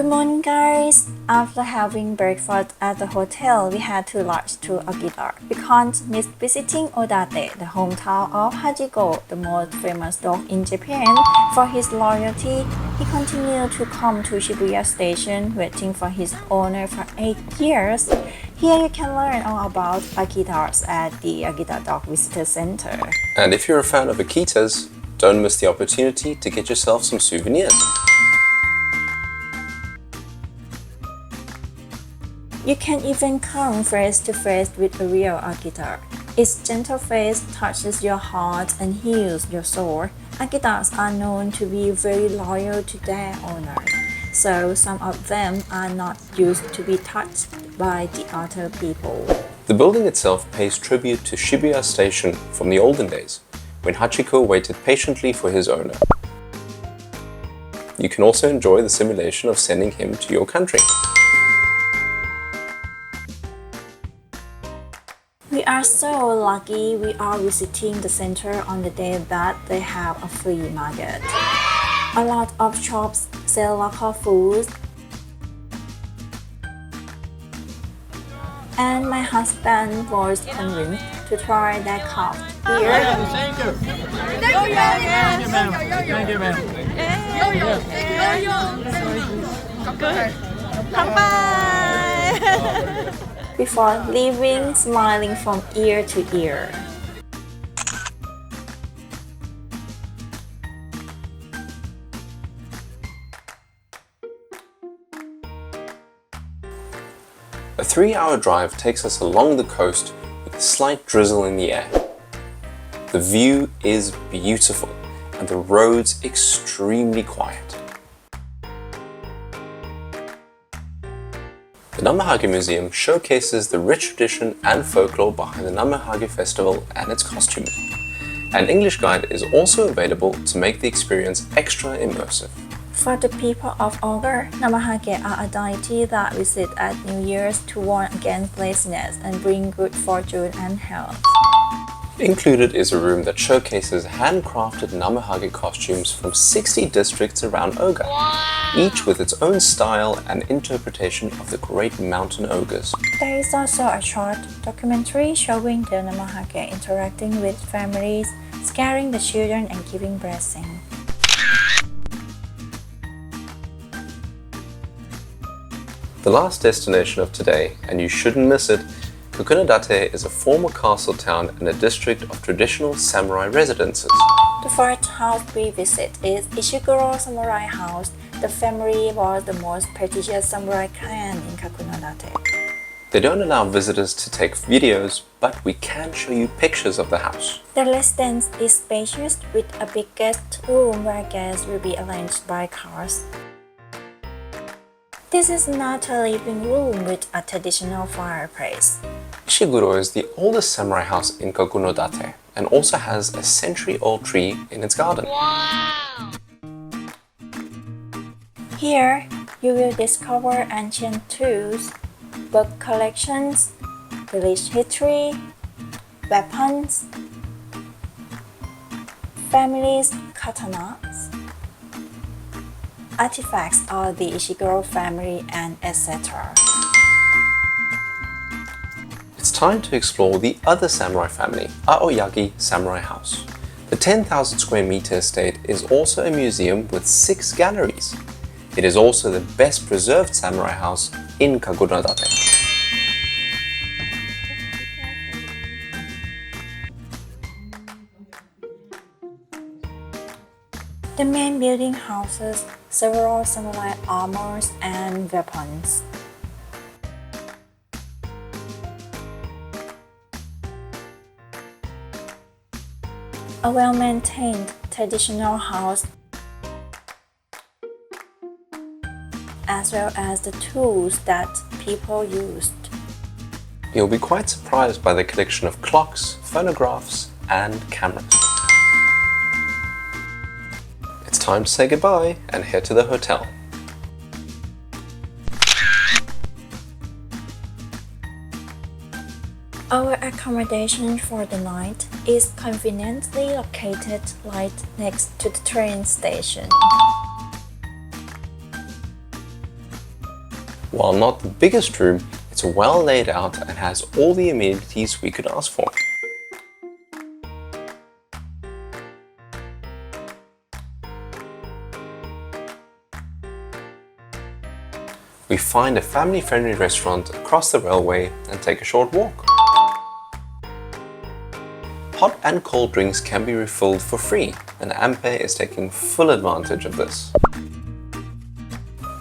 Good morning, guys. After having breakfast at the hotel, we had to rush to Akita. We can't miss visiting Odate, the hometown of Hachiko, the most famous dog in Japan. For his loyalty, he continued to come to Shibuya Station, waiting for his owner for 8 years. Here you can learn all about Akitas at the Akita Dog Visitor Centre. And if you're a fan of Akitas, don't miss the opportunity to get yourself some souvenirs. You can even come face to face with a real Akita. Its gentle face touches your heart and heals your soul. Akitas are known to be very loyal to their owners, so some of them are not used to be touched by the other people. The building itself pays tribute to Shibuya Station from the olden days, when Hachiko waited patiently for his owner. You can also enjoy the simulation of sending him to your country. We are so lucky we are visiting the center on the day that they have a flea market. A lot of shops sell local foods, and my husband was convinced to try their craft beer. Thank you. Thank you, ma'am. Before leaving, smiling from ear to ear. A 3-hour drive takes us along the coast with a slight drizzle in the air. The view is beautiful and the roads extremely quiet. The Namahage Museum showcases the rich tradition and folklore behind the Namahage festival and its costuming. An English guide is also available to make the experience extra immersive. For the people of Ogre, Namahage are a deity that visit at New Year's to warn against laziness and bring good fortune and health. Included is a room that showcases handcrafted Namahage costumes from 60 districts around Oga, each with its own style and interpretation of the great mountain ogres. There is also a short documentary showing the Namahage interacting with families, scaring the children and giving blessings. The last destination of today, and you shouldn't miss it, Kakunodate is a former castle town and a district of traditional samurai residences. The first house we visit is Ishiguro Samurai House. The family was the most prestigious samurai clan in Kakunodate. They don't allow visitors to take videos, but we can show you pictures of the house. The residence is spacious with a big guest room where guests will be arranged by cars. This is not a living room with a traditional fireplace. Ishiguro is the oldest samurai house in Kakunodate and also has a century-old tree in its garden. Wow! Here, you will discover ancient tools, book collections, village history, weapons, families' katanas, artifacts of the Ishiguro family, and etc. It's time to explore the other samurai family, Aoyagi Samurai House. The 10,000 square meter estate is also a museum with 6 galleries. It is also the best preserved samurai house in Kakunodate. The main building houses several samurai armors and weapons. A well-maintained traditional house, as well as the tools that people used. You'll be quite surprised by the collection of clocks, phonographs, and cameras. It's time to say goodbye and head to the hotel. Our accommodation for the night is conveniently located right next to the train station. While not the biggest room, it's well laid out and has all the amenities we could ask for. We find a family-friendly restaurant across the railway and take a short walk. Hot and cold drinks can be refilled for free, and Ampe is taking full advantage of this.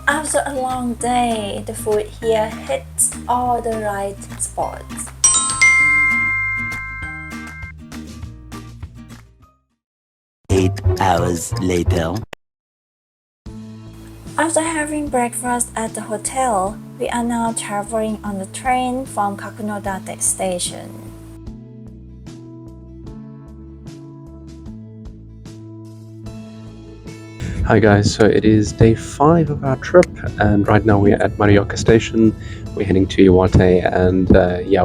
After a long day, the food here hits all the right spots. Eight hours later. After having breakfast at the hotel, we are now traveling on the train from Kakunodate Station. Hi guys, so it is day 5 of our trip and right now we're at Marumatsu Station. We're heading to Iwate and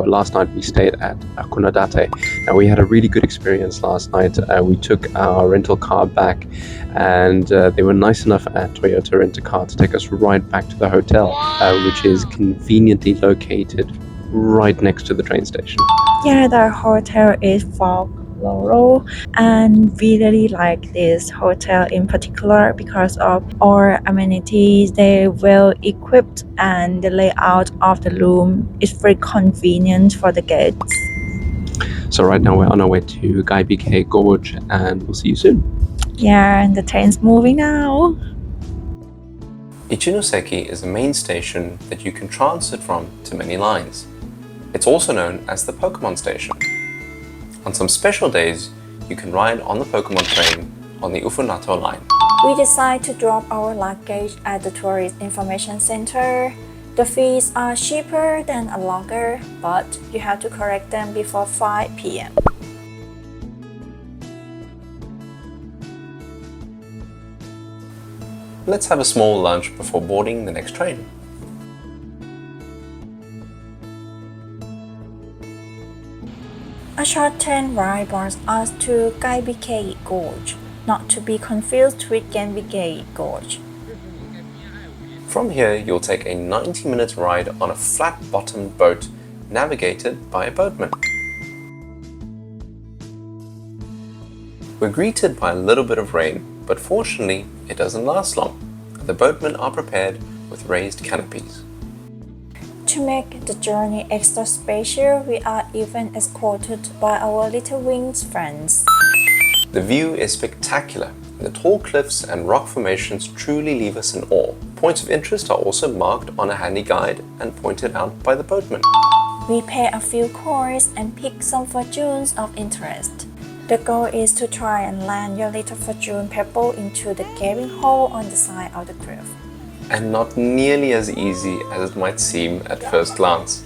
last night we stayed at Kakunodate. Now we had a really good experience last night. We took our rental car back and they were nice enough at Toyota Rent-A-Car to take us right back to the hotel, which is conveniently located right next to the train station. Yeah, the hotel is Folkloro, and we really like this hotel in particular because of all amenities. They well equipped and the layout of the room is very convenient for the guests. So right now we're on our way to Geibikei Gorge and we'll see you soon. Yeah, and the train's moving now. Ichinoseki is the main station that you can transit from to many lines. It's also known as the Pokemon Station. On some special days, you can ride on the Pokemon train on the Ufunato line. We decide to drop our luggage at the Tourist Information Center. The fees are cheaper than a logger, but you have to correct them before 5 p.m. Let's have a small lunch before boarding the next train. A short train ride brought us to Geibikei Gorge, not to be confused with Geibikei Gorge. From here, you'll take a 90-minute ride on a flat-bottomed boat navigated by a boatman. We're greeted by a little bit of rain, but fortunately, it doesn't last long. The boatmen are prepared with raised canopies. To make the journey extra special, we are even escorted by our little winged friends. The view is spectacular. The tall cliffs and rock formations truly leave us in awe. Points of interest are also marked on a handy guide and pointed out by the boatman. We pay a few coins and pick some fortunes of interest. The goal is to try and land your little fortune pebble into the gaping hole on the side of the cliff. And not nearly as easy as it might seem at first glance.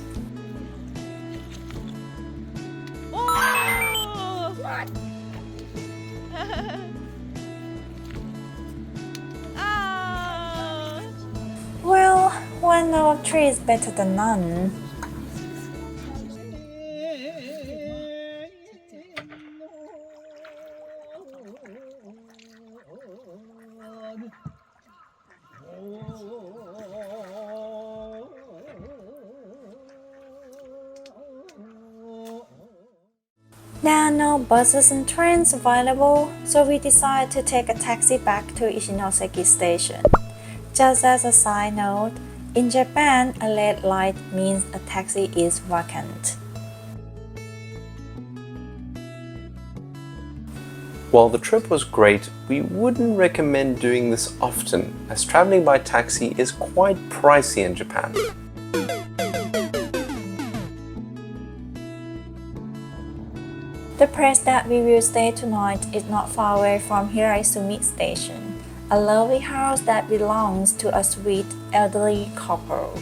Well, one out of three is better than none. There are no buses and trains available, so we decided to take a taxi back to Ichinoseki Station. Just as a side note, in Japan, a red light means a taxi is vacant. While the trip was great, we wouldn't recommend doing this often, as traveling by taxi is quite pricey in Japan. The place that we will stay tonight is not far away from Hiraizumi Station, a lovely house that belongs to a sweet elderly couple.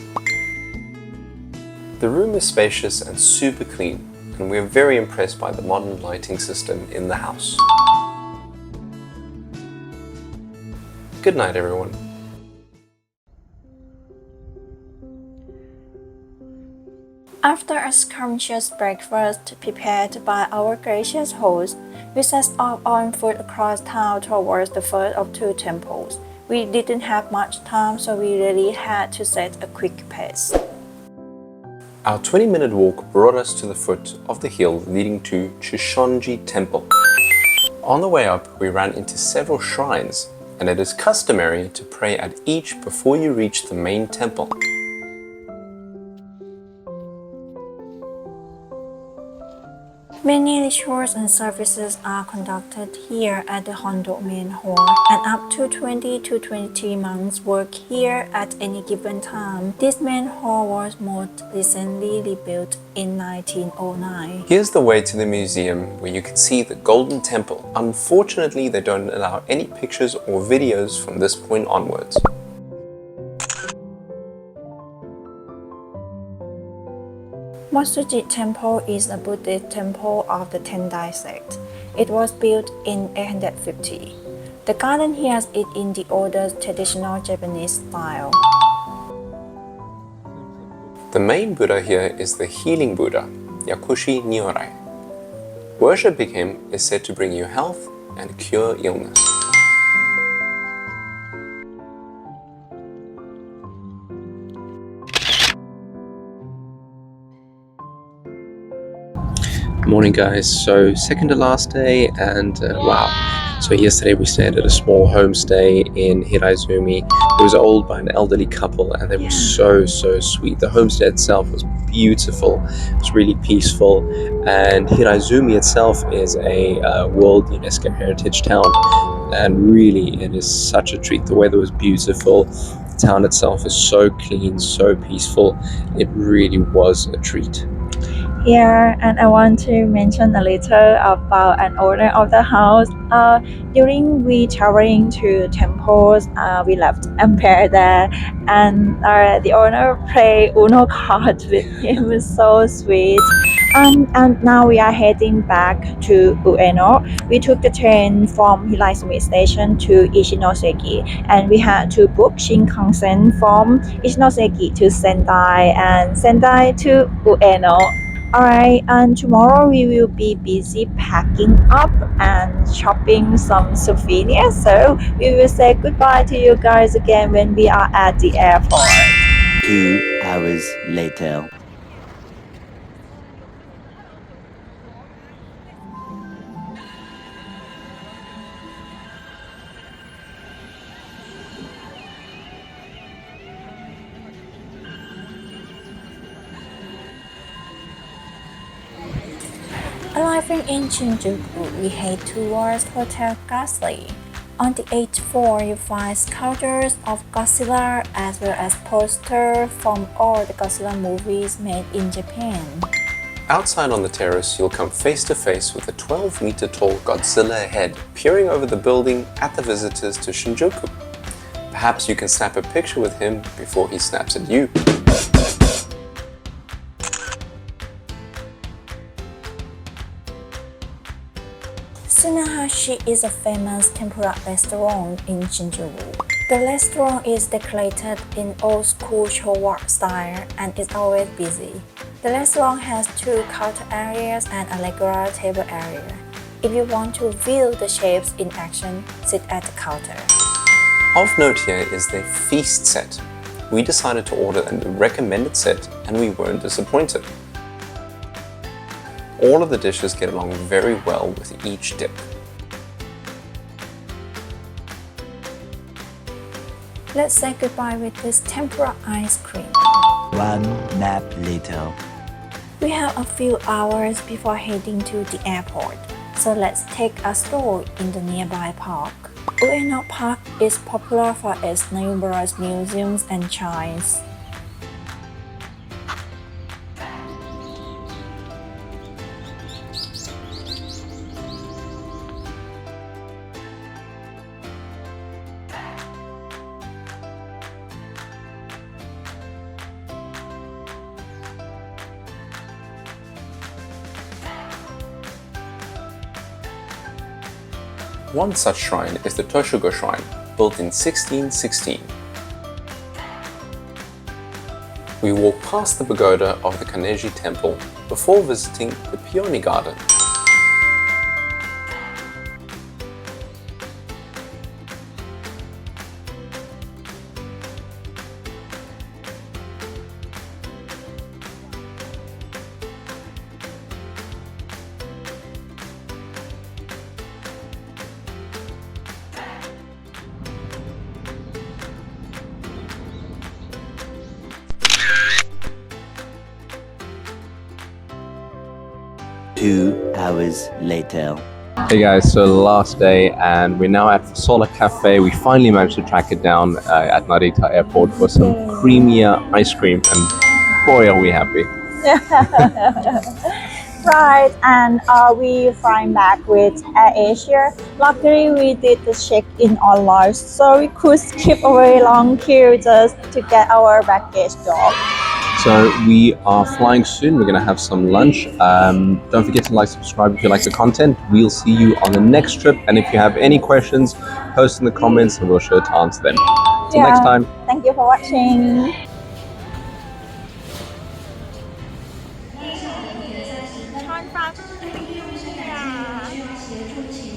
The room is spacious and super clean, and we're very impressed by the modern lighting system in the house. Good night, everyone. After a scrumptious breakfast prepared by our gracious host, we set off on foot across town towards the first of two temples, We didn't have much time, so we really had to set a quick pace. Our 20-minute walk brought us to the foot of the hill leading to Chusonji Temple. On the way up, we ran into several shrines, and it is customary to pray at each before you reach the main temple. Many rituals and services are conducted here at the Hondo main hall, and up to 20 to 23 monks work here at any given time. This main hall was most recently rebuilt in 1909. Here's the way to the museum where you can see the Golden Temple. Unfortunately, they don't allow any pictures or videos from this point onwards. Motsuji Temple is a Buddhist temple of the Tendai sect. It was built in 850. The garden here is in the oldest traditional Japanese style. The main Buddha here is the healing Buddha, Yakushi Nyorai. Worshipping him is said to bring you health and cure illness. Morning guys, so second to last day and wow, so yesterday we stayed at a small homestay in Hiraizumi. It was owned by an elderly couple and they were so sweet. The homestay itself was beautiful, it was really peaceful, and Hiraizumi itself is a World UNESCO Heritage Town, and really it is such a treat. The weather was beautiful, the town itself is so clean, so peaceful, it really was a treat. Here, and I want to mention a little about an owner of the house. During we traveling to temples, we left empire there, and the owner played Ueno card with him. It was so sweet. And now we are heading back to Ueno. We took the train from Hiraizumi Station to Ichinoseki, and we had to book Shinkansen from Ichinoseki to Sendai and Sendai to Ueno. Alright, and tomorrow we will be busy packing up and shopping some souvenirs, so we will say goodbye to you guys again when we are at the airport. 2 hours later. Arriving in Shinjuku, we head towards Hotel Gasly. On the 8th floor, you find sculptures of Godzilla as well as posters from all the Godzilla movies made in Japan. Outside on the terrace, you'll come face to face with a 12-meter tall Godzilla head peering over the building at the visitors to Shinjuku. Perhaps you can snap a picture with him before he snaps at you. Tsunahachi is a famous tempura restaurant in Shinjuku. The restaurant is decorated in old-school Showa style and is always busy. The restaurant has 2 counter areas and a regular table area. If you want to view the chefs in action, sit at the counter. Of note here is their feast set. We decided to order a recommended set and we weren't disappointed. All of the dishes get along very well with each dip. Let's say goodbye with this tempura ice cream. 1 nap later. We have a few hours before heading to the airport, so let's take a stroll in the nearby park. Ueno Park is popular for its numerous museums and shrines. One such shrine is the Toshugo Shrine, built in 1616. We walk past the pagoda of the Kaneji Temple before visiting the Peony Garden. 2 hours later. Hey guys, so last day and we're now at Solar Cafe. We finally managed to track it down at Narita Airport for some creamier ice cream and boy are we happy. Right, and we flying back with Air Asia. Luckily, we did the check-in online, so we could skip a very long queue just to get our baggage dropped. So we are flying soon. We're going to have some lunch. Don't forget to like, subscribe if you like the content. We'll see you on the next trip. And if you have any questions, post in the comments and we'll sure to answer them. Till next time. Thank you for watching.